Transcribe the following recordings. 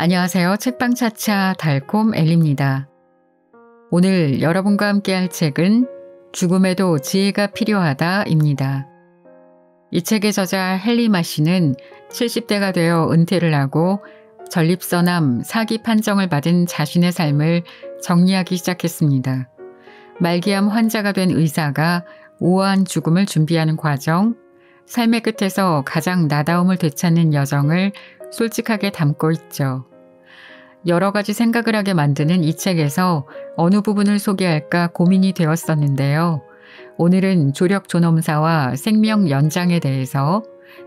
안녕하세요. 책방차차 달콤 엘리입니다. 오늘 여러분과 함께 할 책은 죽음에도 지혜가 필요하다입니다. 이 책의 저자 헨리 마시는 70대가 되어 은퇴를 하고 전립선암 4기 판정을 받은 자신의 삶을 정리하기 시작했습니다. 말기암 환자가 된 의사가 우아한 죽음을 준비하는 과정, 삶의 끝에서 가장 나다움을 되찾는 여정을 솔직하게 담고 있죠. 여러 가지 생각을 하게 만드는 이 책에서 어느 부분을 소개할까 고민이 되었었는데요. 오늘은 조력 존엄사와 생명 연장에 대해서,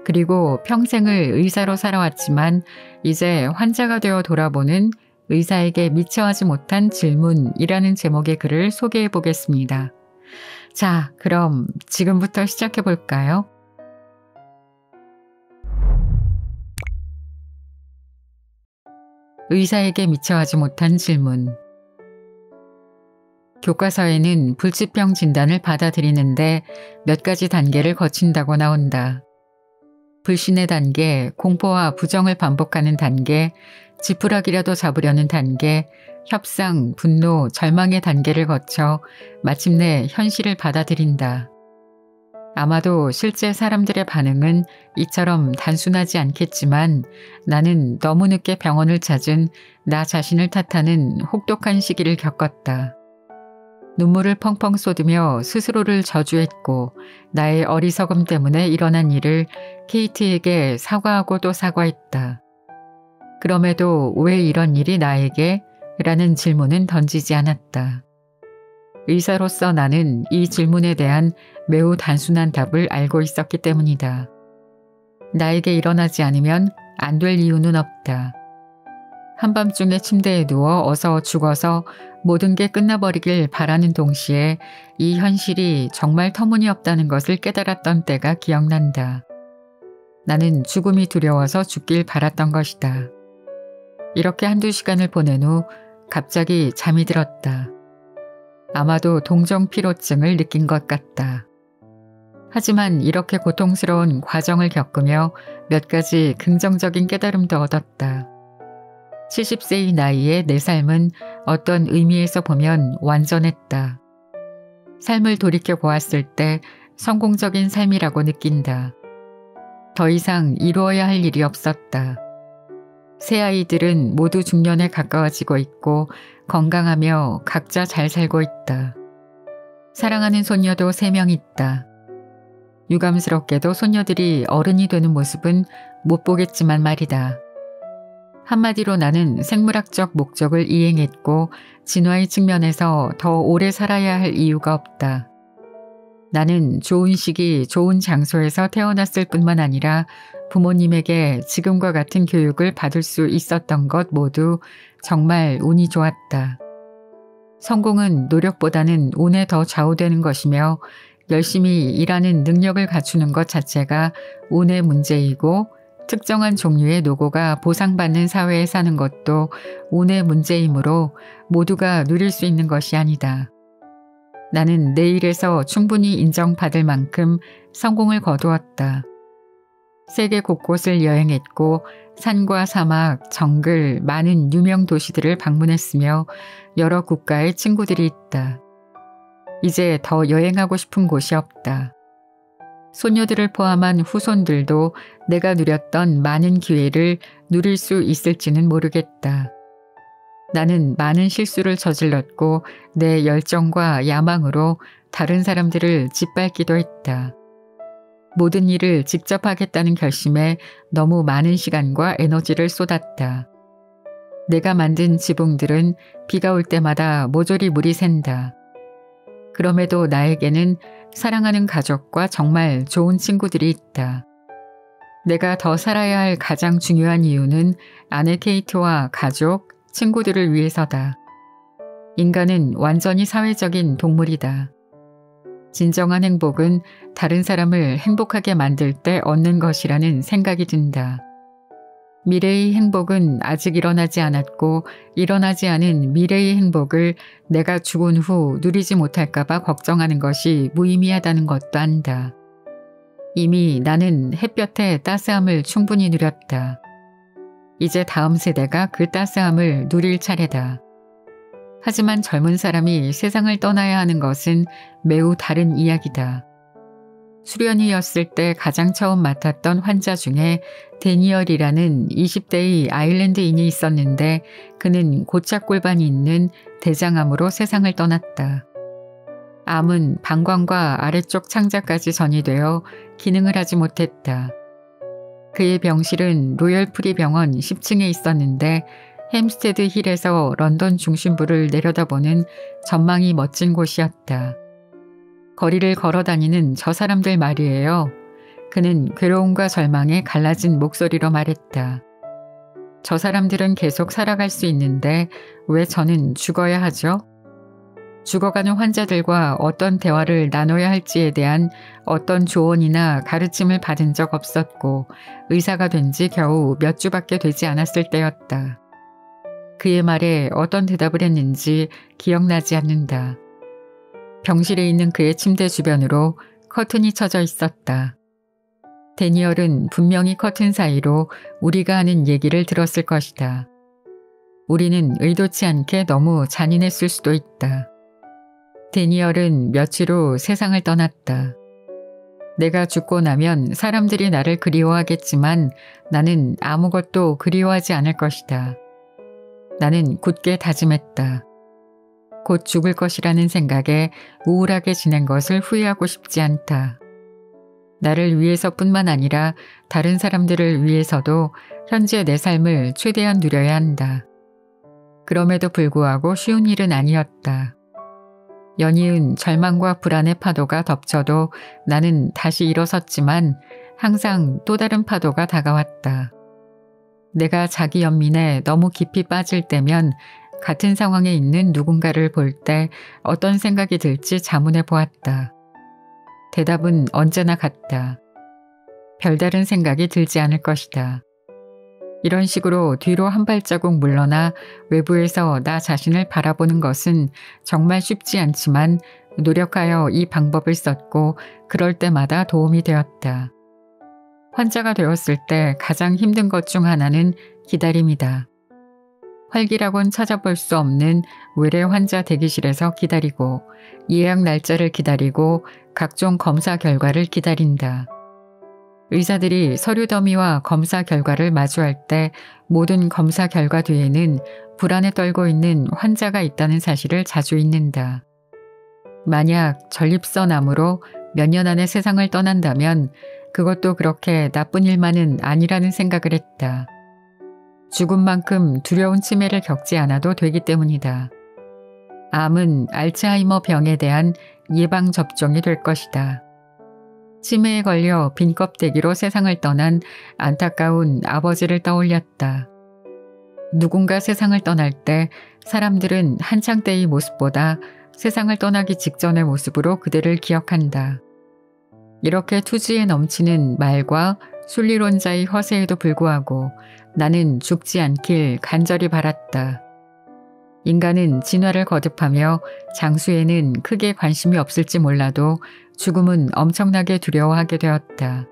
그리고 평생을 의사로 살아왔지만 이제 환자가 되어 돌아보는 의사에게 미처 하지 못한 질문이라는 제목의 글을 소개해 보겠습니다. 자, 그럼 지금부터 시작해 볼까요? 의사에게 미처 하지 못한 질문. 교과서에는 불치병 진단을 받아들이는데 몇 가지 단계를 거친다고 나온다. 불신의 단계, 공포와 부정을 반복하는 단계, 지푸라기라도 잡으려는 단계, 협상, 분노, 절망의 단계를 거쳐 마침내 현실을 받아들인다. 아마도 실제 사람들의 반응은 이처럼 단순하지 않겠지만 나는 너무 늦게 병원을 찾은 나 자신을 탓하는 혹독한 시기를 겪었다. 눈물을 펑펑 쏟으며 스스로를 저주했고 나의 어리석음 때문에 일어난 일을 케이트에게 사과하고 또 사과했다. 그럼에도 왜 이런 일이 나에게? 라는 질문은 던지지 않았다. 의사로서 나는 이 질문에 대한 매우 단순한 답을 알고 있었기 때문이다. 나에게 일어나지 않으면 안 될 이유는 없다. 한밤중에 침대에 누워 어서 죽어서 모든 게 끝나버리길 바라는 동시에 이 현실이 정말 터무니없다는 것을 깨달았던 때가 기억난다. 나는 죽음이 두려워서 죽길 바랐던 것이다. 이렇게 한두 시간을 보낸 후 갑자기 잠이 들었다. 아마도 동정피로증을 느낀 것 같다. 하지만 이렇게 고통스러운 과정을 겪으며 몇 가지 긍정적인 깨달음도 얻었다. 70세의 나이에 내 삶은 어떤 의미에서 보면 완전했다. 삶을 돌이켜 보았을 때 성공적인 삶이라고 느낀다. 더 이상 이루어야 할 일이 없었다. 새 아이들은 모두 중년에 가까워지고 있고 건강하며 각자 잘 살고 있다. 사랑하는 손녀도 3명 있다. 유감스럽게도 손녀들이 어른이 되는 모습은 못 보겠지만 말이다. 한마디로 나는 생물학적 목적을 이행했고 진화의 측면에서 더 오래 살아야 할 이유가 없다. 나는 좋은 시기, 좋은 장소에서 태어났을 뿐만 아니라 부모님에게 지금과 같은 교육을 받을 수 있었던 것 모두 정말 운이 좋았다. 성공은 노력보다는 운에 더 좌우되는 것이며 열심히 일하는 능력을 갖추는 것 자체가 운의 문제이고 특정한 종류의 노고가 보상받는 사회에 사는 것도 운의 문제이므로 모두가 누릴 수 있는 것이 아니다. 나는 내 일에서 충분히 인정받을 만큼 성공을 거두었다. 세계 곳곳을 여행했고 산과 사막, 정글, 많은 유명 도시들을 방문했으며 여러 국가의 친구들이 있다. 이제 더 여행하고 싶은 곳이 없다. 손녀들을 포함한 후손들도 내가 누렸던 많은 기회를 누릴 수 있을지는 모르겠다. 나는 많은 실수를 저질렀고 내 열정과 야망으로 다른 사람들을 짓밟기도 했다. 모든 일을 직접 하겠다는 결심에 너무 많은 시간과 에너지를 쏟았다. 내가 만든 지붕들은 비가 올 때마다 모조리 물이 샌다. 그럼에도 나에게는 사랑하는 가족과 정말 좋은 친구들이 있다. 내가 더 살아야 할 가장 중요한 이유는 아내 케이트와 가족, 친구들을 위해서다. 인간은 완전히 사회적인 동물이다. 진정한 행복은 다른 사람을 행복하게 만들 때 얻는 것이라는 생각이 든다. 미래의 행복은 아직 일어나지 않았고 일어나지 않은 미래의 행복을 내가 죽은 후 누리지 못할까봐 걱정하는 것이 무의미하다는 것도 안다. 이미 나는 햇볕의 따스함을 충분히 누렸다. 이제 다음 세대가 그 따스함을 누릴 차례다. 하지만 젊은 사람이 세상을 떠나야 하는 것은 매우 다른 이야기다. 수련이었을 때 가장 처음 맡았던 환자 중에 데니얼이라는 20대의 아일랜드인이 있었는데 그는 고착골반이 있는 대장암으로 세상을 떠났다. 암은 방광과 아래쪽 창자까지 전이되어 기능을 하지 못했다. 그의 병실은 로열프리 병원 10층에 있었는데 햄스테드 힐에서 런던 중심부를 내려다보는 전망이 멋진 곳이었다. 거리를 걸어다니는 저 사람들 말이에요. 그는 괴로움과 절망에 갈라진 목소리로 말했다. 저 사람들은 계속 살아갈 수 있는데 왜 저는 죽어야 하죠? 죽어가는 환자들과 어떤 대화를 나눠야 할지에 대한 어떤 조언이나 가르침을 받은 적 없었고 의사가 된 지 겨우 몇 주밖에 되지 않았을 때였다. 그의 말에 어떤 대답을 했는지 기억나지 않는다. 병실에 있는 그의 침대 주변으로 커튼이 쳐져 있었다. 데니얼은 분명히 커튼 사이로 우리가 하는 얘기를 들었을 것이다. 우리는 의도치 않게 너무 잔인했을 수도 있다. 데니얼은 며칠 후 세상을 떠났다. 내가 죽고 나면 사람들이 나를 그리워하겠지만 나는 아무것도 그리워하지 않을 것이다. 나는 굳게 다짐했다. 곧 죽을 것이라는 생각에 우울하게 지낸 것을 후회하고 싶지 않다. 나를 위해서뿐만 아니라 다른 사람들을 위해서도 현재 내 삶을 최대한 누려야 한다. 그럼에도 불구하고 쉬운 일은 아니었다. 연이은 절망과 불안의 파도가 덮쳐도 나는 다시 일어섰지만 항상 또 다른 파도가 다가왔다. 내가 자기 연민에 너무 깊이 빠질 때면 같은 상황에 있는 누군가를 볼 때 어떤 생각이 들지 자문해 보았다. 대답은 언제나 같다. 별다른 생각이 들지 않을 것이다. 이런 식으로 뒤로 한 발자국 물러나 외부에서 나 자신을 바라보는 것은 정말 쉽지 않지만 노력하여 이 방법을 썼고 그럴 때마다 도움이 되었다. 환자가 되었을 때 가장 힘든 것 중 하나는 기다림이다. 활기라곤 찾아볼 수 없는 외래 환자 대기실에서 기다리고 예약 날짜를 기다리고 각종 검사 결과를 기다린다. 의사들이 서류 더미와 검사 결과를 마주할 때 모든 검사 결과 뒤에는 불안에 떨고 있는 환자가 있다는 사실을 자주 잊는다. 만약 전립선암으로 몇 년 안에 세상을 떠난다면 그것도 그렇게 나쁜 일만은 아니라는 생각을 했다. 죽음만큼 두려운 치매를 겪지 않아도 되기 때문이다. 암은 알츠하이머 병에 대한 예방접종이 될 것이다. 치매에 걸려 빈 껍데기로 세상을 떠난 안타까운 아버지를 떠올렸다. 누군가 세상을 떠날 때 사람들은 한창 때의 모습보다 세상을 떠나기 직전의 모습으로 그대를 기억한다. 이렇게 투지에 넘치는 말과 순리론자의 허세에도 불구하고 나는 죽지 않길 간절히 바랐다. 인간은 진화를 거듭하며 장수에는 크게 관심이 없을지 몰라도 죽음은 엄청나게 두려워하게 되었다.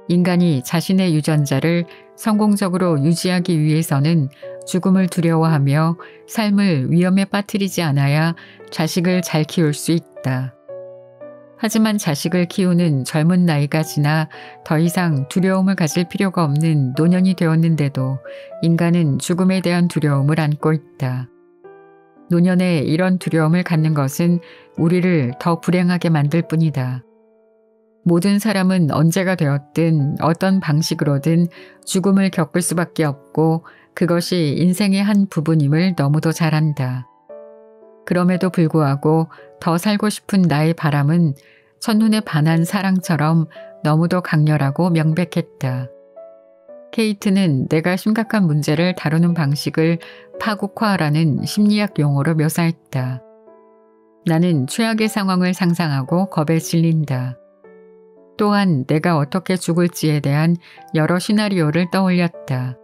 인간이 자신의 유전자를 성공적으로 유지하기 위해서는 죽음을 두려워하며 삶을 위험에 빠뜨리지 않아야 자식을 잘 키울 수 있다. 하지만 자식을 키우는 젊은 나이가 지나 더 이상 두려움을 가질 필요가 없는 노년이 되었는데도 인간은 죽음에 대한 두려움을 안고 있다. 노년에 이런 두려움을 갖는 것은 우리를 더 불행하게 만들 뿐이다. 모든 사람은 언제가 되었든 어떤 방식으로든 죽음을 겪을 수밖에 없고 그것이 인생의 한 부분임을 너무도 잘 안다. 그럼에도 불구하고 더 살고 싶은 나의 바람은 첫눈에 반한 사랑처럼 너무도 강렬하고 명백했다. 케이트는 내가 심각한 문제를 다루는 방식을 파국화라는 심리학 용어로 묘사했다. 나는 최악의 상황을 상상하고 겁에 질린다. 또한 내가 어떻게 죽을지에 대한 여러 시나리오를 떠올렸다.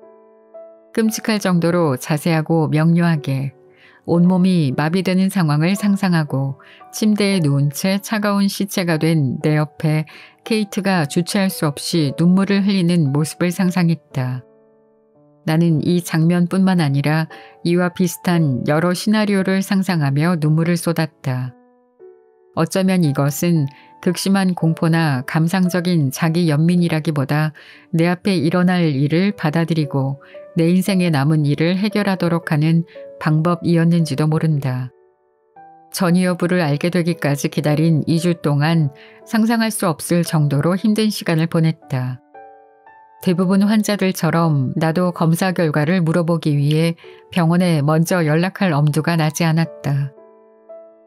끔찍할 정도로 자세하고 명료하게 온몸이 마비되는 상황을 상상하고 침대에 누운 채 차가운 시체가 된 내 옆에 케이트가 주체할 수 없이 눈물을 흘리는 모습을 상상했다. 나는 이 장면뿐만 아니라 이와 비슷한 여러 시나리오를 상상하며 눈물을 쏟았다. 어쩌면 이것은 극심한 공포나 감상적인 자기 연민이라기보다 내 앞에 일어날 일을 받아들이고 내 인생에 남은 일을 해결하도록 하는 방법이었는지도 모른다. 전이 여부를 알게 되기까지 기다린 2주 동안 상상할 수 없을 정도로 힘든 시간을 보냈다. 대부분 환자들처럼 나도 검사 결과를 물어보기 위해 병원에 먼저 연락할 엄두가 나지 않았다.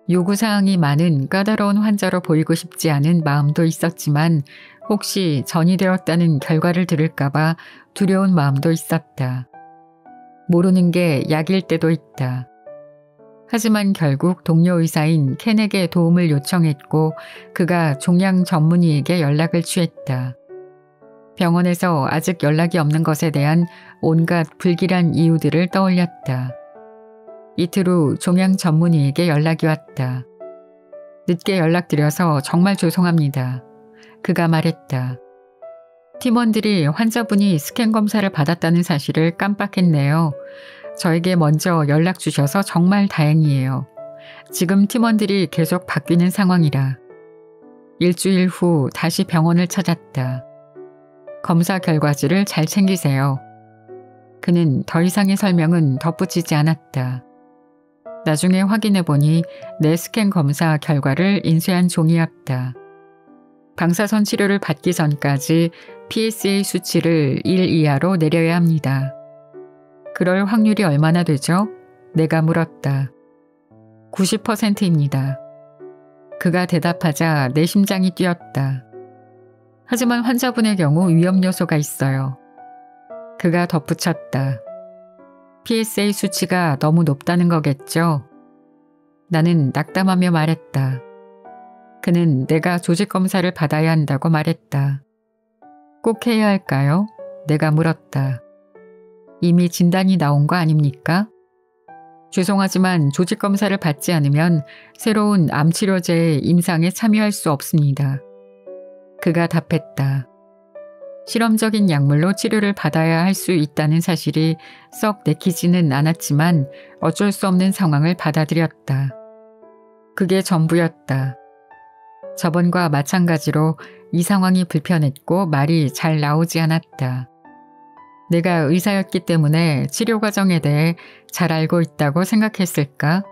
요구사항이 많은 까다로운 환자로 보이고 싶지 않은 마음도 있었지만 혹시 전이 되었다는 결과를 들을까봐 두려운 마음도 있었다. 모르는 게 약일 때도 있다. 하지만 결국 동료 의사인 켄에게 도움을 요청했고 그가 종양 전문의에게 연락을 취했다. 병원에서 아직 연락이 없는 것에 대한 온갖 불길한 이유들을 떠올렸다. 이틀 후 종양 전문의에게 연락이 왔다. 늦게 연락드려서 정말 죄송합니다. 그가 말했다. 팀원들이 환자분이 스캔 검사를 받았다는 사실을 깜빡했네요. 저에게 먼저 연락 주셔서 정말 다행이에요. 지금 팀원들이 계속 바뀌는 상황이라. 일주일 후 다시 병원을 찾았다. 검사 결과지를 잘 챙기세요. 그는 더 이상의 설명은 덧붙이지 않았다. 나중에 확인해보니 내 스캔 검사 결과를 인쇄한 종이였다. 방사선 치료를 받기 전까지 PSA 수치를 1 이하로 내려야 합니다. 그럴 확률이 얼마나 되죠? 내가 물었다. 90%입니다. 그가 대답하자 내 심장이 뛰었다. 하지만 환자분의 경우 위험 요소가 있어요. 그가 덧붙였다. PSA 수치가 너무 높다는 거겠죠? 나는 낙담하며 말했다. 그는 내가 조직 검사를 받아야 한다고 말했다. 꼭 해야 할까요? 내가 물었다. 이미 진단이 나온 거 아닙니까? 죄송하지만 조직 검사를 받지 않으면 새로운 암치료제의 임상에 참여할 수 없습니다. 그가 답했다. 실험적인 약물로 치료를 받아야 할 수 있다는 사실이 썩 내키지는 않았지만 어쩔 수 없는 상황을 받아들였다. 그게 전부였다. 저번과 마찬가지로 이 상황이 불편했고 말이 잘 나오지 않았다. 내가 의사였기 때문에 치료 과정에 대해 잘 알고 있다고 생각했을까?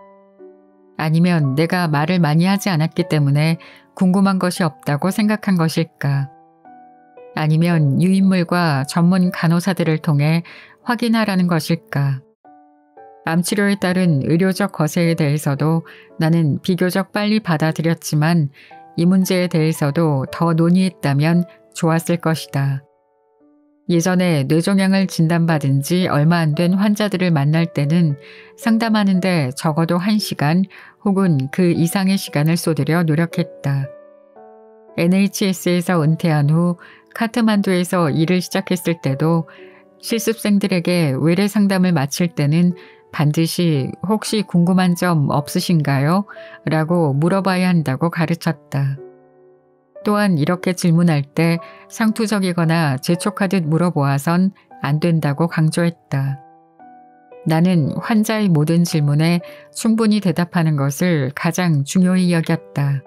아니면 내가 말을 많이 하지 않았기 때문에 궁금한 것이 없다고 생각한 것일까? 아니면 유인물과 전문 간호사들을 통해 확인하라는 것일까? 암치료에 따른 의료적 거세에 대해서도 나는 비교적 빨리 받아들였지만 이 문제에 대해서도 더 논의했다면 좋았을 것이다. 예전에 뇌종양을 진단받은 지 얼마 안 된 환자들을 만날 때는 상담하는데 적어도 1시간 혹은 그 이상의 시간을 쏟으려 노력했다. NHS에서 은퇴한 후 카트만두에서 일을 시작했을 때도 실습생들에게 외래 상담을 마칠 때는 반드시 혹시 궁금한 점 없으신가요? 라고 물어봐야 한다고 가르쳤다. 또한 이렇게 질문할 때 상투적이거나 재촉하듯 물어보아선 안 된다고 강조했다. 나는 환자의 모든 질문에 충분히 대답하는 것을 가장 중요히 여겼다.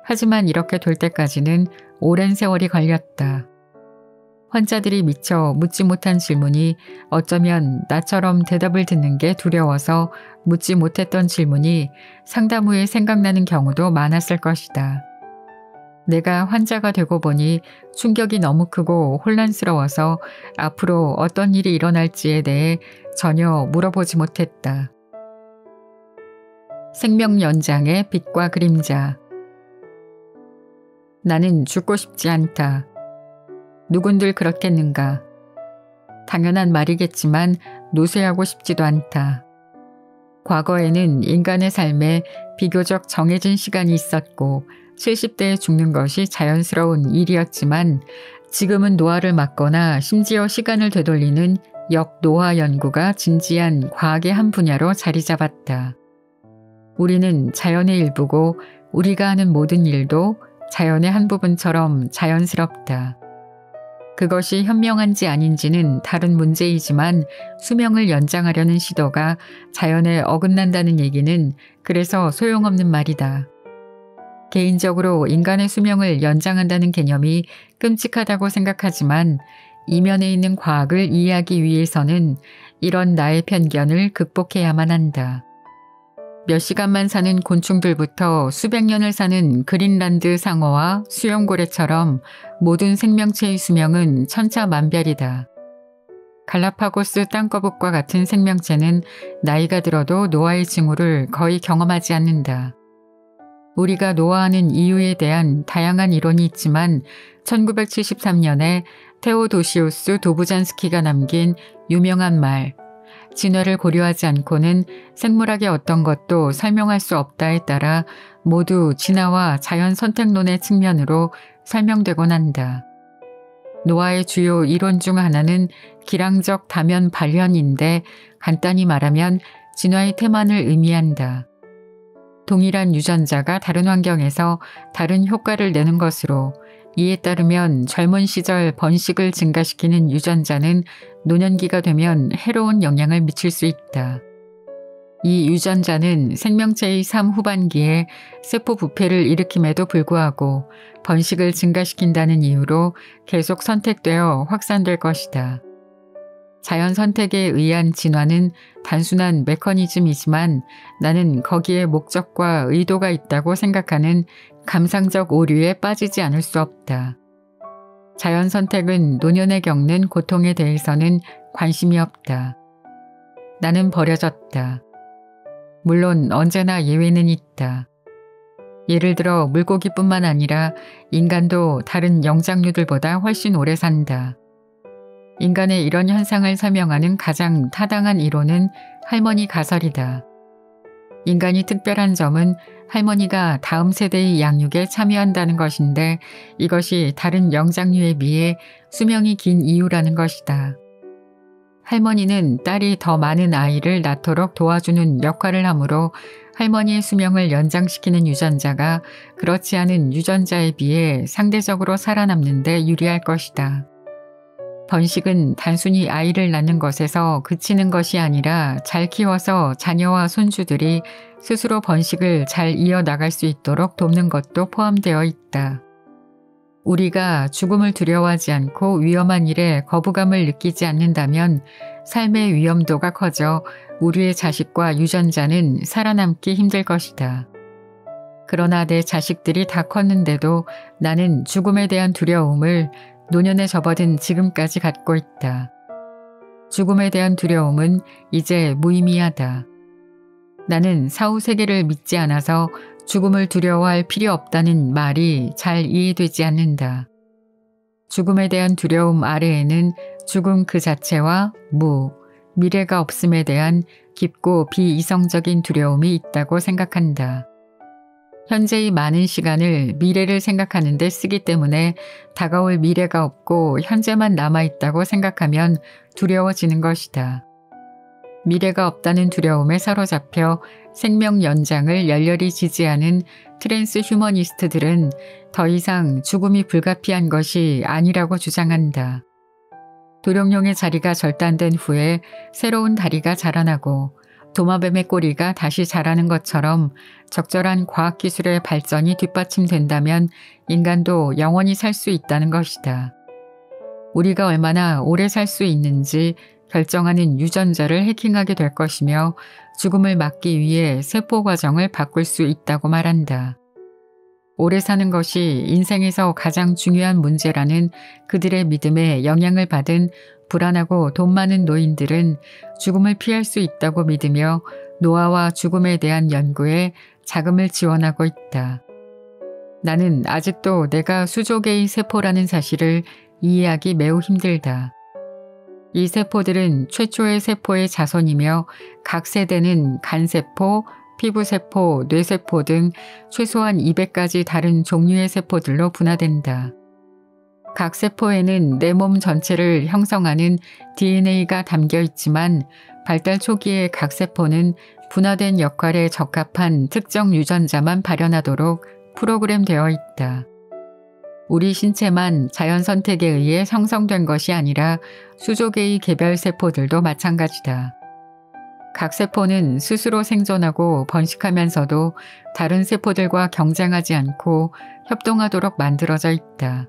하지만 이렇게 될 때까지는 오랜 세월이 걸렸다. 환자들이 미처 묻지 못한 질문이 어쩌면 나처럼 대답을 듣는 게 두려워서 묻지 못했던 질문이 상담 후에 생각나는 경우도 많았을 것이다. 내가 환자가 되고 보니 충격이 너무 크고 혼란스러워서 앞으로 어떤 일이 일어날지에 대해 전혀 물어보지 못했다. 생명 연장의 빛과 그림자. 나는 죽고 싶지 않다. 누군들 그렇겠는가. 당연한 말이겠지만 노쇠하고 싶지도 않다. 과거에는 인간의 삶에 비교적 정해진 시간이 있었고 70대에 죽는 것이 자연스러운 일이었지만 지금은 노화를 막거나 심지어 시간을 되돌리는 역노화 연구가 진지한 과학의 한 분야로 자리 잡았다. 우리는 자연의 일부고 우리가 하는 모든 일도 자연의 한 부분처럼 자연스럽다. 그것이 현명한지 아닌지는 다른 문제이지만 수명을 연장하려는 시도가 자연에 어긋난다는 얘기는 그래서 소용없는 말이다. 개인적으로 인간의 수명을 연장한다는 개념이 끔찍하다고 생각하지만 이면에 있는 과학을 이해하기 위해서는 이런 나의 편견을 극복해야만 한다. 몇 시간만 사는 곤충들부터 수백 년을 사는 그린란드 상어와 수염고래처럼 모든 생명체의 수명은 천차만별이다. 갈라파고스 땅거북과 같은 생명체는 나이가 들어도 노화의 징후를 거의 경험하지 않는다. 우리가 노화하는 이유에 대한 다양한 이론이 있지만 1973년에 테오도시우스 도부잔스키가 남긴 유명한 말, 진화를 고려하지 않고는 생물학의 어떤 것도 설명할 수 없다에 따라 모두 진화와 자연 선택론의 측면으로 설명되곤 한다. 노화의 주요 이론 중 하나는 기량적 다면 발현인데 간단히 말하면 진화의 태만을 의미한다. 동일한 유전자가 다른 환경에서 다른 효과를 내는 것으로 이에 따르면 젊은 시절 번식을 증가시키는 유전자는 노년기가 되면 해로운 영향을 미칠 수 있다. 이 유전자는 생명체의 삶 후반기에 세포 부패를 일으킴에도 불구하고 번식을 증가시킨다는 이유로 계속 선택되어 확산될 것이다. 자연 선택에 의한 진화는 단순한 메커니즘이지만 나는 거기에 목적과 의도가 있다고 생각하는 감상적 오류에 빠지지 않을 수 없다. 자연 선택은 노년에 겪는 고통에 대해서는 관심이 없다. 나는 버려졌다. 물론 언제나 예외는 있다. 예를 들어 물고기뿐만 아니라 인간도 다른 영장류들보다 훨씬 오래 산다. 인간의 이런 현상을 설명하는 가장 타당한 이론은 할머니 가설이다. 인간이 특별한 점은 할머니가 다음 세대의 양육에 참여한다는 것인데 이것이 다른 영장류에 비해 수명이 긴 이유라는 것이다. 할머니는 딸이 더 많은 아이를 낳도록 도와주는 역할을 하므로 할머니의 수명을 연장시키는 유전자가 그렇지 않은 유전자에 비해 상대적으로 살아남는 데 유리할 것이다. 번식은 단순히 아이를 낳는 것에서 그치는 것이 아니라 잘 키워서 자녀와 손주들이 스스로 번식을 잘 이어나갈 수 있도록 돕는 것도 포함되어 있다. 우리가 죽음을 두려워하지 않고 위험한 일에 거부감을 느끼지 않는다면 삶의 위험도가 커져 우리의 자식과 유전자는 살아남기 힘들 것이다. 그러나 내 자식들이 다 컸는데도 나는 죽음에 대한 두려움을 노년에 접어든 지금까지 갖고 있다. 죽음에 대한 두려움은 이제 무의미하다. 나는 사후 세계를 믿지 않아서 죽음을 두려워할 필요 없다는 말이 잘 이해되지 않는다. 죽음에 대한 두려움 아래에는 죽음 그 자체와 미래가 없음에 대한 깊고 비이성적인 두려움이 있다고 생각한다. 현재의 많은 시간을 미래를 생각하는 데 쓰기 때문에 다가올 미래가 없고 현재만 남아있다고 생각하면 두려워지는 것이다. 미래가 없다는 두려움에 사로잡혀 생명 연장을 열렬히 지지하는 트랜스 휴머니스트들은 더 이상 죽음이 불가피한 것이 아니라고 주장한다. 도룡뇽의 자리가 절단된 후에 새로운 다리가 자라나고 도마뱀의 꼬리가 다시 자라는 것처럼 적절한 과학기술의 발전이 뒷받침된다면 인간도 영원히 살 수 있다는 것이다. 우리가 얼마나 오래 살 수 있는지 결정하는 유전자를 해킹하게 될 것이며 죽음을 막기 위해 세포 과정을 바꿀 수 있다고 말한다. 오래 사는 것이 인생에서 가장 중요한 문제라는 그들의 믿음에 영향을 받은 불안하고 돈 많은 노인들은 죽음을 피할 수 있다고 믿으며 노화와 죽음에 대한 연구에 자금을 지원하고 있다. 나는 아직도 내가 수조개의 세포라는 사실을 이해하기 매우 힘들다. 이 세포들은 최초의 세포의 자손이며 각 세대는 간세포, 피부세포, 뇌세포 등 최소한 200가지 다른 종류의 세포들로 분화된다. 각 세포에는 내 몸 전체를 형성하는 DNA가 담겨 있지만 발달 초기의 각 세포는 분화된 역할에 적합한 특정 유전자만 발현하도록 프로그램되어 있다. 우리 신체만 자연 선택에 의해 형성된 것이 아니라 수조 개의 개별 세포들도 마찬가지다. 각 세포는 스스로 생존하고 번식하면서도 다른 세포들과 경쟁하지 않고 협동하도록 만들어져 있다.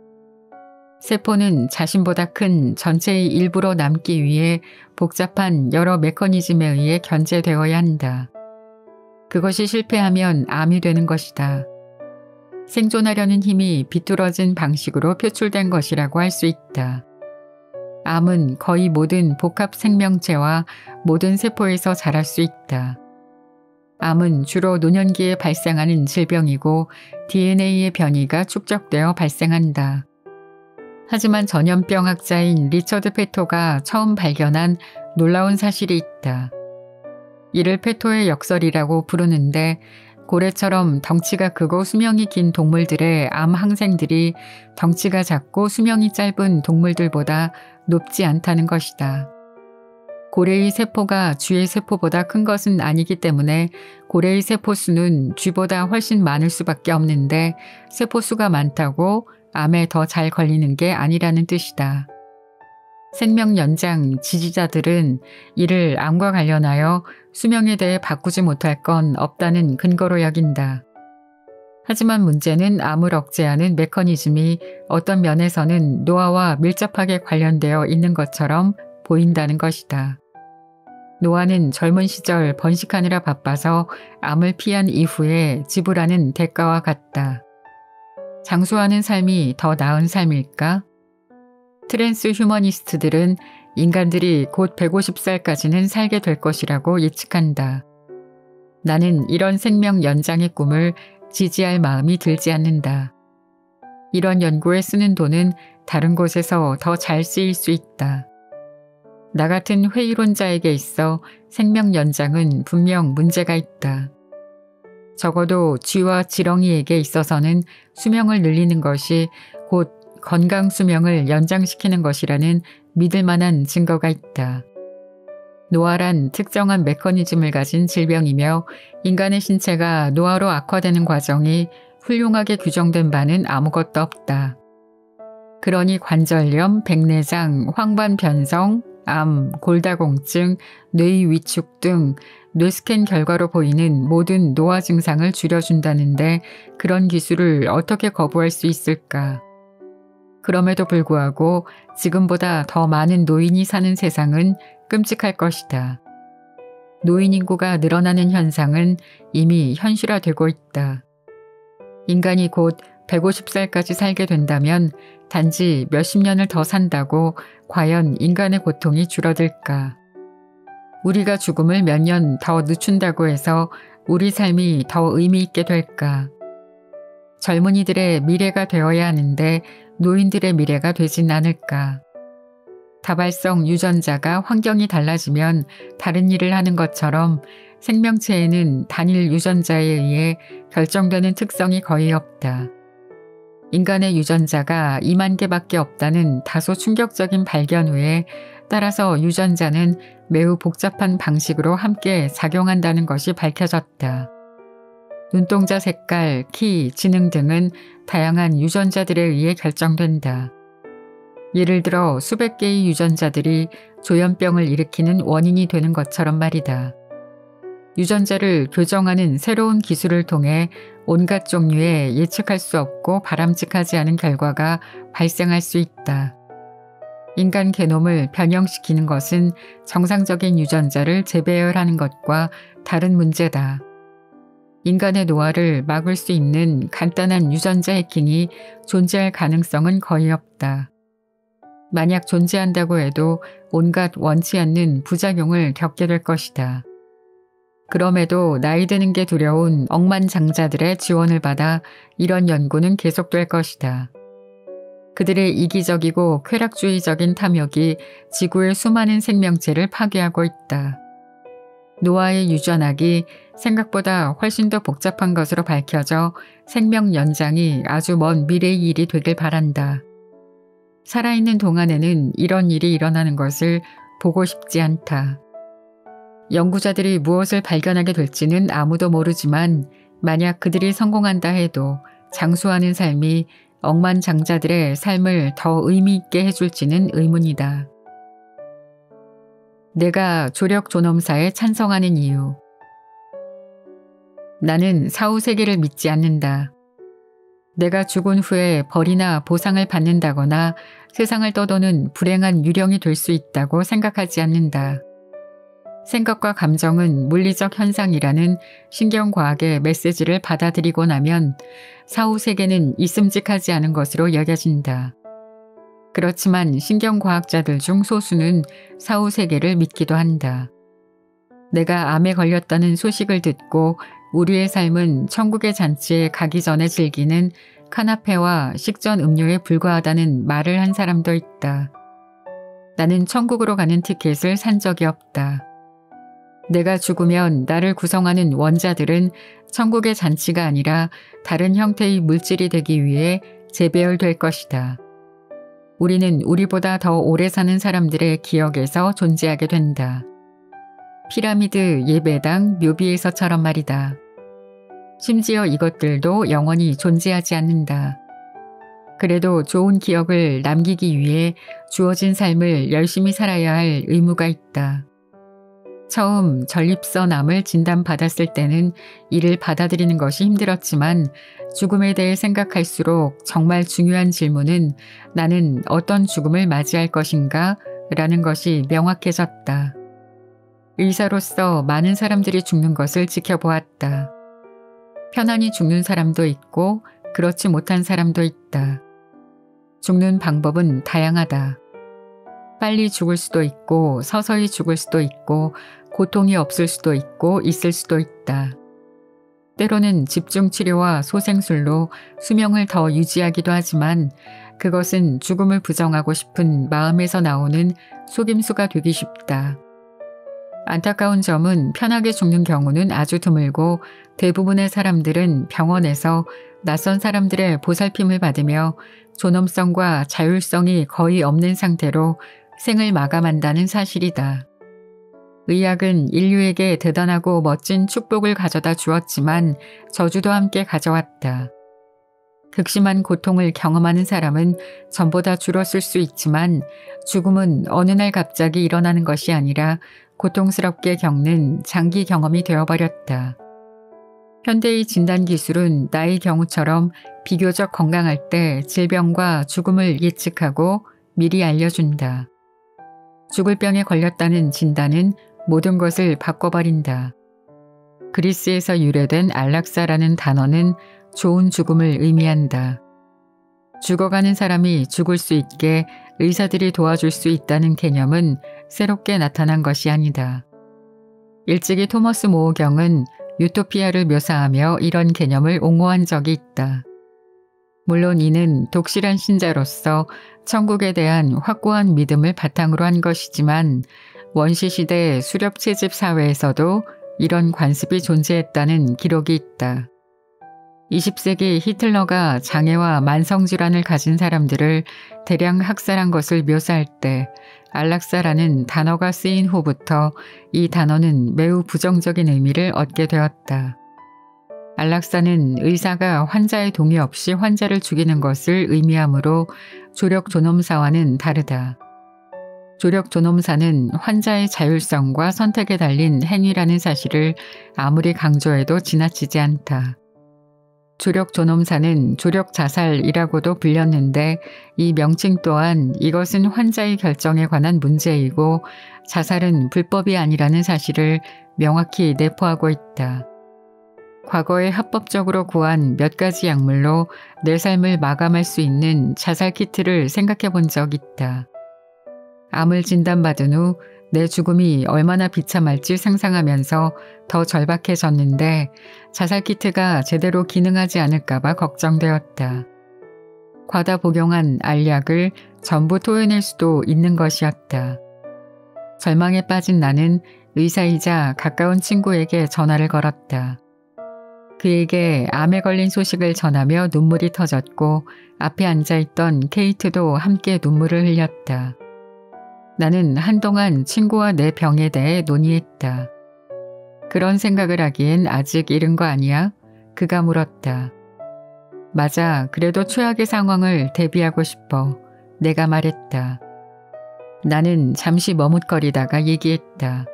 세포는 자신보다 큰 전체의 일부로 남기 위해 복잡한 여러 메커니즘에 의해 견제되어야 한다. 그것이 실패하면 암이 되는 것이다. 생존하려는 힘이 비뚤어진 방식으로 표출된 것이라고 할 수 있다. 암은 거의 모든 복합 생명체와 모든 세포에서 자랄 수 있다. 암은 주로 노년기에 발생하는 질병이고 DNA의 변이가 축적되어 발생한다. 하지만 전염병 학자인 리처드 페토가 처음 발견한 놀라운 사실이 있다. 이를 페토의 역설이라고 부르는데 고래처럼 덩치가 크고 수명이 긴 동물들의 암 항생들이 덩치가 작고 수명이 짧은 동물들보다 높지 않다는 것이다. 고래의 세포가 쥐의 세포보다 큰 것은 아니기 때문에 고래의 세포 수는 쥐보다 훨씬 많을 수밖에 없는데 세포 수가 많다고 암에 더 잘 걸리는 게 아니라는 뜻이다. 생명 연장 지지자들은 이를 암과 관련하여 수명에 대해 바꾸지 못할 건 없다는 근거로 여긴다. 하지만 문제는 암을 억제하는 메커니즘이 어떤 면에서는 노화와 밀접하게 관련되어 있는 것처럼 보인다는 것이다. 노화는 젊은 시절 번식하느라 바빠서 암을 피한 이후에 지불하는 대가와 같다. 장수하는 삶이 더 나은 삶일까? 트랜스 휴머니스트들은 인간들이 곧 150살까지는 살게 될 것이라고 예측한다. 나는 이런 생명 연장의 꿈을 지지할 마음이 들지 않는다. 이런 연구에 쓰는 돈은 다른 곳에서 더 잘 쓰일 수 있다. 나 같은 회의론자에게 있어 생명 연장은 분명 문제가 있다. 적어도 쥐와 지렁이에게 있어서는 수명을 늘리는 것이 곧 건강 수명을 연장시키는 것이라는 믿을 만한 증거가 있다. 노화란 특정한 메커니즘을 가진 질병이며 인간의 신체가 노화로 악화되는 과정이 훌륭하게 규정된 바는 아무것도 없다. 그러니 관절염, 백내장, 황반 변성, 암, 골다공증, 뇌의 위축 등 뇌스캔 결과로 보이는 모든 노화 증상을 줄여준다는데 그런 기술을 어떻게 거부할 수 있을까? 그럼에도 불구하고 지금보다 더 많은 노인이 사는 세상은 끔찍할 것이다. 노인 인구가 늘어나는 현상은 이미 현실화되고 있다. 인간이 곧 150살까지 살게 된다면 단지 몇십 년을 더 산다고 과연 인간의 고통이 줄어들까? 우리가 죽음을 몇 년 더 늦춘다고 해서 우리 삶이 더 의미 있게 될까? 젊은이들의 미래가 되어야 하는데 노인들의 미래가 되진 않을까? 다발성 유전자가 환경이 달라지면 다른 일을 하는 것처럼 생명체에는 단일 유전자에 의해 결정되는 특성이 거의 없다. 인간의 유전자가 2만 개밖에 없다는 다소 충격적인 발견 후에 따라서 유전자는 매우 복잡한 방식으로 함께 작용한다는 것이 밝혀졌다. 눈동자 색깔, 키, 지능 등은 다양한 유전자들에 의해 결정된다. 예를 들어 수백 개의 유전자들이 조현병을 일으키는 원인이 되는 것처럼 말이다. 유전자를 교정하는 새로운 기술을 통해 온갖 종류의 예측할 수 없고 바람직하지 않은 결과가 발생할 수 있다. 인간 게놈을 변형시키는 것은 정상적인 유전자를 재배열하는 것과 다른 문제다. 인간의 노화를 막을 수 있는 간단한 유전자 해킹이 존재할 가능성은 거의 없다. 만약 존재한다고 해도 온갖 원치 않는 부작용을 겪게 될 것이다. 그럼에도 나이 드는 게 두려운 억만장자들의 지원을 받아 이런 연구는 계속될 것이다. 그들의 이기적이고 쾌락주의적인 탐욕이 지구의 수많은 생명체를 파괴하고 있다. 노화의 유전학이 생각보다 훨씬 더 복잡한 것으로 밝혀져 생명 연장이 아주 먼 미래의 일이 되길 바란다. 살아있는 동안에는 이런 일이 일어나는 것을 보고 싶지 않다. 연구자들이 무엇을 발견하게 될지는 아무도 모르지만 만약 그들이 성공한다 해도 장수하는 삶이 억만장자들의 삶을 더 의미 있게 해줄지는 의문이다. 내가 조력 존엄사에 찬성하는 이유. 나는 사후세계를 믿지 않는다. 내가 죽은 후에 벌이나 보상을 받는다거나 세상을 떠도는 불행한 유령이 될 수 있다고 생각하지 않는다. 생각과 감정은 물리적 현상이라는 신경과학의 메시지를 받아들이고 나면 사후세계는 있음직하지 않은 것으로 여겨진다. 그렇지만 신경과학자들 중 소수는 사후세계를 믿기도 한다. 내가 암에 걸렸다는 소식을 듣고 우리의 삶은 천국의 잔치에 가기 전에 즐기는 카나페와 식전 음료에 불과하다는 말을 한 사람도 있다. 나는 천국으로 가는 티켓을 산 적이 없다. 내가 죽으면 나를 구성하는 원자들은 천국의 잔치가 아니라 다른 형태의 물질이 되기 위해 재배열될 것이다. 우리는 우리보다 더 오래 사는 사람들의 기억에서 존재하게 된다. 피라미드, 예배당, 묘비에서처럼 말이다. 심지어 이것들도 영원히 존재하지 않는다. 그래도 좋은 기억을 남기기 위해 주어진 삶을 열심히 살아야 할 의무가 있다. 처음 전립선암을 진단받았을 때는 이를 받아들이는 것이 힘들었지만 죽음에 대해 생각할수록 정말 중요한 질문은 나는 어떤 죽음을 맞이할 것인가? 라는 것이 명확해졌다. 의사로서 많은 사람들이 죽는 것을 지켜보았다. 편안히 죽는 사람도 있고 그렇지 못한 사람도 있다. 죽는 방법은 다양하다. 빨리 죽을 수도 있고 서서히 죽을 수도 있고 고통이 없을 수도 있고 있을 수도 있다. 때로는 집중치료와 소생술로 수명을 더 유지하기도 하지만 그것은 죽음을 부정하고 싶은 마음에서 나오는 속임수가 되기 쉽다. 안타까운 점은 편하게 죽는 경우는 아주 드물고 대부분의 사람들은 병원에서 낯선 사람들의 보살핌을 받으며 존엄성과 자율성이 거의 없는 상태로 생을 마감한다는 사실이다. 의학은 인류에게 대단하고 멋진 축복을 가져다 주었지만 저주도 함께 가져왔다. 극심한 고통을 경험하는 사람은 전보다 줄었을 수 있지만 죽음은 어느 날 갑자기 일어나는 것이 아니라 고통스럽게 겪는 장기 경험이 되어버렸다. 현대의 진단기술은 나의 경우처럼 비교적 건강할 때 질병과 죽음을 예측하고 미리 알려준다. 죽을 병에 걸렸다는 진단은 모든 것을 바꿔버린다. 그리스에서 유래된 안락사라는 단어는 좋은 죽음을 의미한다. 죽어가는 사람이 죽을 수 있게 의사들이 도와줄 수 있다는 개념은 새롭게 나타난 것이 아니다. 일찍이 토머스 모어경은 유토피아를 묘사하며 이런 개념을 옹호한 적이 있다. 물론 이는 독실한 신자로서 천국에 대한 확고한 믿음을 바탕으로 한 것이지만 원시시대 수렵채집 사회에서도 이런 관습이 존재했다는 기록이 있다. 20세기 히틀러가 장애와 만성질환을 가진 사람들을 대량 학살한 것을 묘사할 때 안락사라는 단어가 쓰인 후부터 이 단어는 매우 부정적인 의미를 얻게 되었다. 안락사는 의사가 환자의 동의 없이 환자를 죽이는 것을 의미하므로 조력 존엄사와는 다르다. 조력 존엄사는 환자의 자율성과 선택에 달린 행위라는 사실을 아무리 강조해도 지나치지 않다. 조력 존엄사는 조력 자살이라고도 불렸는데 이 명칭 또한 이것은 환자의 결정에 관한 문제이고 자살은 불법이 아니라는 사실을 명확히 내포하고 있다. 과거에 합법적으로 구한 몇 가지 약물로 내 삶을 마감할 수 있는 자살 키트를 생각해 본 적 있다. 암을 진단받은 후 내 죽음이 얼마나 비참할지 상상하면서 더 절박해졌는데 자살 키트가 제대로 기능하지 않을까봐 걱정되었다. 과다 복용한 알약을 전부 토해낼 수도 있는 것이었다. 절망에 빠진 나는 의사이자 가까운 친구에게 전화를 걸었다. 그에게 암에 걸린 소식을 전하며 눈물이 터졌고 앞에 앉아있던 케이트도 함께 눈물을 흘렸다. 나는 한동안 친구와 내 병에 대해 논의했다. 그런 생각을 하기엔 아직 이른 거 아니야? 그가 물었다. 맞아, 그래도 최악의 상황을 대비하고 싶어. 내가 말했다. 나는 잠시 머뭇거리다가 얘기했다.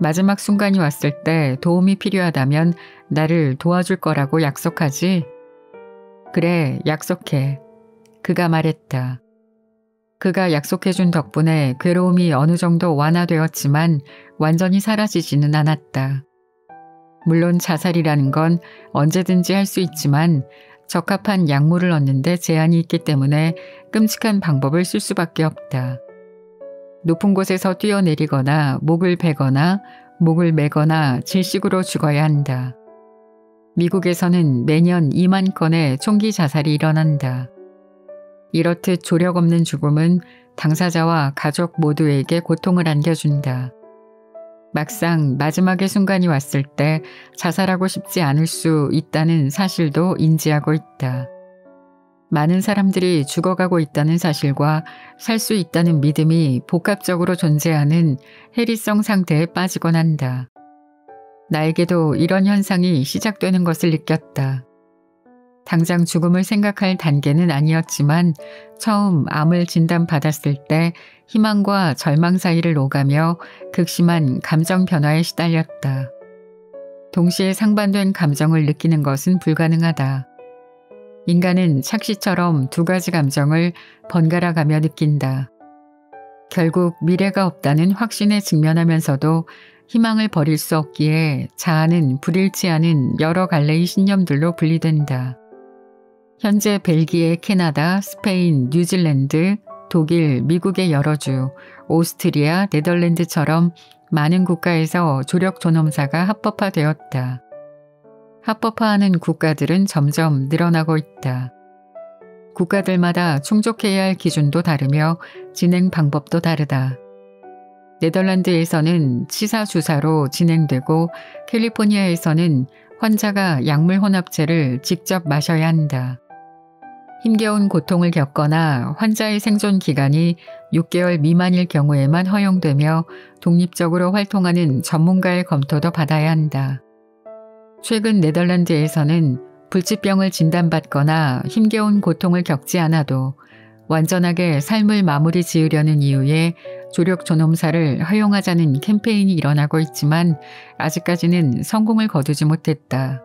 마지막 순간이 왔을 때 도움이 필요하다면 나를 도와줄 거라고 약속하지? 그래, 약속해. 그가 말했다. 그가 약속해준 덕분에 괴로움이 어느 정도 완화되었지만 완전히 사라지지는 않았다. 물론 자살이라는 건 언제든지 할 수 있지만 적합한 약물을 얻는데 제한이 있기 때문에 끔찍한 방법을 쓸 수밖에 없다. 높은 곳에서 뛰어내리거나 목을 베거나 목을 매거나 질식으로 죽어야 한다. 미국에서는 매년 2만 건의 총기 자살이 일어난다. 이렇듯 조력 없는 죽음은 당사자와 가족 모두에게 고통을 안겨준다. 막상 마지막의 순간이 왔을 때 자살하고 싶지 않을 수 있다는 사실도 인지하고 있다. 많은 사람들이 죽어가고 있다는 사실과 살 수 있다는 믿음이 복합적으로 존재하는 해리성 상태에 빠지곤 한다. 나에게도 이런 현상이 시작되는 것을 느꼈다. 당장 죽음을 생각할 단계는 아니었지만 처음 암을 진단받았을 때 희망과 절망 사이를 오가며 극심한 감정 변화에 시달렸다. 동시에 상반된 감정을 느끼는 것은 불가능하다. 인간은 착시처럼 두 가지 감정을 번갈아 가며 느낀다. 결국 미래가 없다는 확신에 직면하면서도 희망을 버릴 수 없기에 자아는 불일치 않은 여러 갈래의 신념들로 분리된다. 현재 벨기에, 캐나다, 스페인, 뉴질랜드, 독일, 미국의 여러 주, 오스트리아, 네덜란드처럼 많은 국가에서 조력 존엄사가 합법화되었다. 합법화하는 국가들은 점점 늘어나고 있다. 국가들마다 충족해야 할 기준도 다르며 진행 방법도 다르다. 네덜란드에서는 치사 주사로 진행되고 캘리포니아에서는 환자가 약물 혼합제를 직접 마셔야 한다. 힘겨운 고통을 겪거나 환자의 생존 기간이 6개월 미만일 경우에만 허용되며 독립적으로 활동하는 전문가의 검토도 받아야 한다. 최근 네덜란드에서는 불치병을 진단받거나 힘겨운 고통을 겪지 않아도 완전하게 삶을 마무리 지으려는 이유에 조력 존엄사를 허용하자는 캠페인이 일어나고 있지만 아직까지는 성공을 거두지 못했다.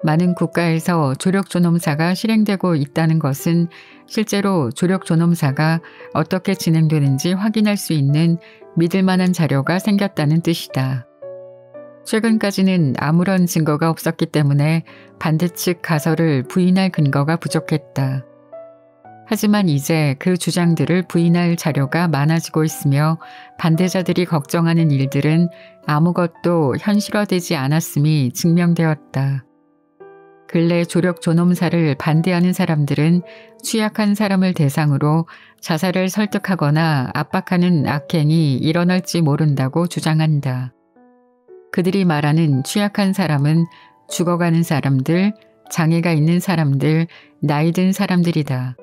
많은 국가에서 조력 존엄사가 실행되고 있다는 것은 실제로 조력 존엄사가 어떻게 진행되는지 확인할 수 있는 믿을 만한 자료가 생겼다는 뜻이다. 최근까지는 아무런 증거가 없었기 때문에 반대 측 가설을 부인할 근거가 부족했다. 하지만 이제 그 주장들을 부인할 자료가 많아지고 있으며 반대자들이 걱정하는 일들은 아무것도 현실화되지 않았음이 증명되었다. 근래 조력 존엄사를 반대하는 사람들은 취약한 사람을 대상으로 자살을 설득하거나 압박하는 악행이 일어날지 모른다고 주장한다. 그들이 말하는 취약한 사람은 죽어가는 사람들, 장애가 있는 사람들, 나이 든 사람들이다.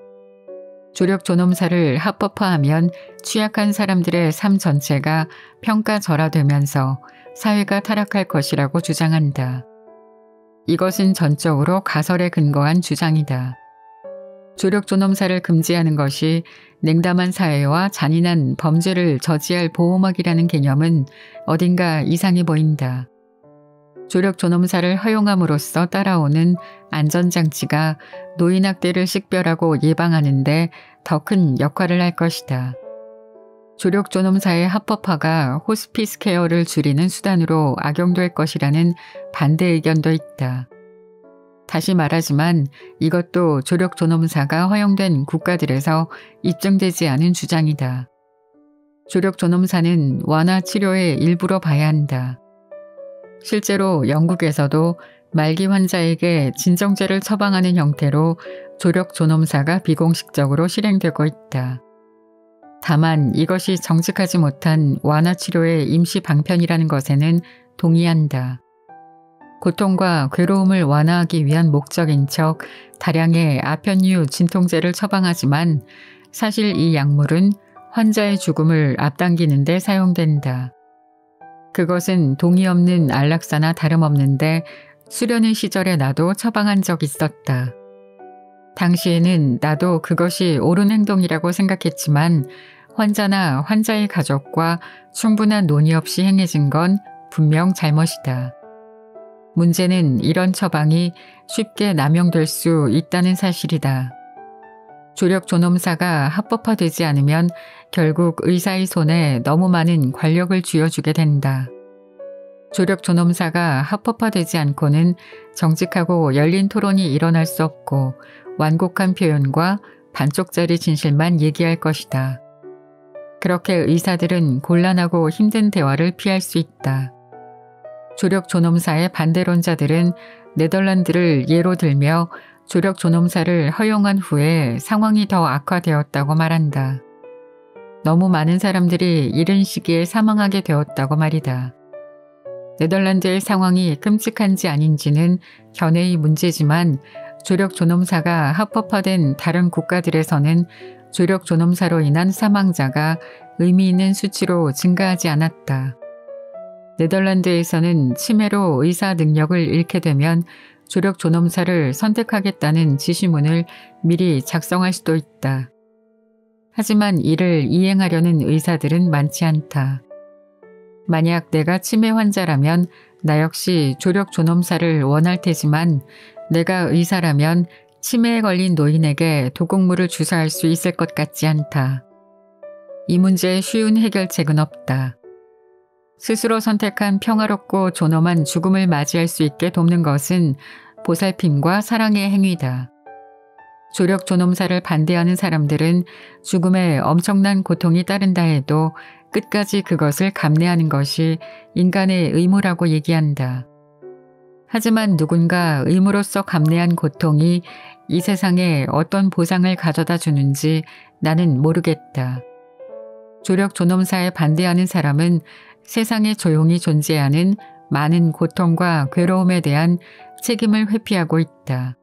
조력 존엄사를 합법화하면 취약한 사람들의 삶 전체가 평가절하되면서 사회가 타락할 것이라고 주장한다. 이것은 전적으로 가설에 근거한 주장이다. 조력 존엄사를 금지하는 것이 냉담한 사회와 잔인한 범죄를 저지할 보호막이라는 개념은 어딘가 이상해 보인다. 조력 존엄사를 허용함으로써 따라오는 안전장치가 노인학대를 식별하고 예방하는 데 더 큰 역할을 할 것이다. 조력 존엄사의 합법화가 호스피스 케어를 줄이는 수단으로 악용될 것이라는 반대 의견도 있다. 다시 말하지만 이것도 조력 존엄사가 허용된 국가들에서 입증되지 않은 주장이다. 조력 존엄사는 완화 치료의 일부로 봐야 한다. 실제로 영국에서도 말기 환자에게 진정제를 처방하는 형태로 조력 존엄사가 비공식적으로 실행되고 있다. 다만 이것이 정직하지 못한 완화 치료의 임시 방편이라는 것에는 동의한다. 고통과 괴로움을 완화하기 위한 목적인 척 다량의 아편유 진통제를 처방하지만 사실 이 약물은 환자의 죽음을 앞당기는 데 사용된다. 그것은 동의 없는 안락사나 다름없는데 수련의 시절에 나도 처방한 적 있었다. 당시에는 나도 그것이 옳은 행동이라고 생각했지만 환자나 환자의 가족과 충분한 논의 없이 행해진 건 분명 잘못이다. 문제는 이런 처방이 쉽게 남용될 수 있다는 사실이다. 조력 존엄사가 합법화되지 않으면 결국 의사의 손에 너무 많은 권력을 쥐어주게 된다. 조력 존엄사가 합법화되지 않고는 정직하고 열린 토론이 일어날 수 없고 완곡한 표현과 반쪽짜리 진실만 얘기할 것이다. 그렇게 의사들은 곤란하고 힘든 대화를 피할 수 있다. 조력 존엄사의 반대론자들은 네덜란드를 예로 들며 조력 존엄사를 허용한 후에 상황이 더 악화되었다고 말한다. 너무 많은 사람들이 이른 시기에 사망하게 되었다고 말이다. 네덜란드의 상황이 끔찍한지 아닌지는 견해의 문제지만 조력 존엄사가 합법화된 다른 국가들에서는 조력 존엄사로 인한 사망자가 의미 있는 수치로 증가하지 않았다. 네덜란드에서는 치매로 의사 능력을 잃게 되면 조력 존엄사를 선택하겠다는 지시문을 미리 작성할 수도 있다. 하지만 이를 이행하려는 의사들은 많지 않다. 만약 내가 치매 환자라면 나 역시 조력 존엄사를 원할 테지만 내가 의사라면 치매에 걸린 노인에게 도곡물을 주사할 수 있을 것 같지 않다. 이 문제의 쉬운 해결책은 없다. 스스로 선택한 평화롭고 존엄한 죽음을 맞이할 수 있게 돕는 것은 보살핌과 사랑의 행위다. 조력 존엄사를 반대하는 사람들은 죽음에 엄청난 고통이 따른다 해도 끝까지 그것을 감내하는 것이 인간의 의무라고 얘기한다. 하지만 누군가 의무로서 감내한 고통이 이 세상에 어떤 보상을 가져다 주는지 나는 모르겠다. 조력 존엄사에 반대하는 사람은 세상에 조용히 존재하는 많은 고통과 괴로움에 대한 책임을 회피하고 있다.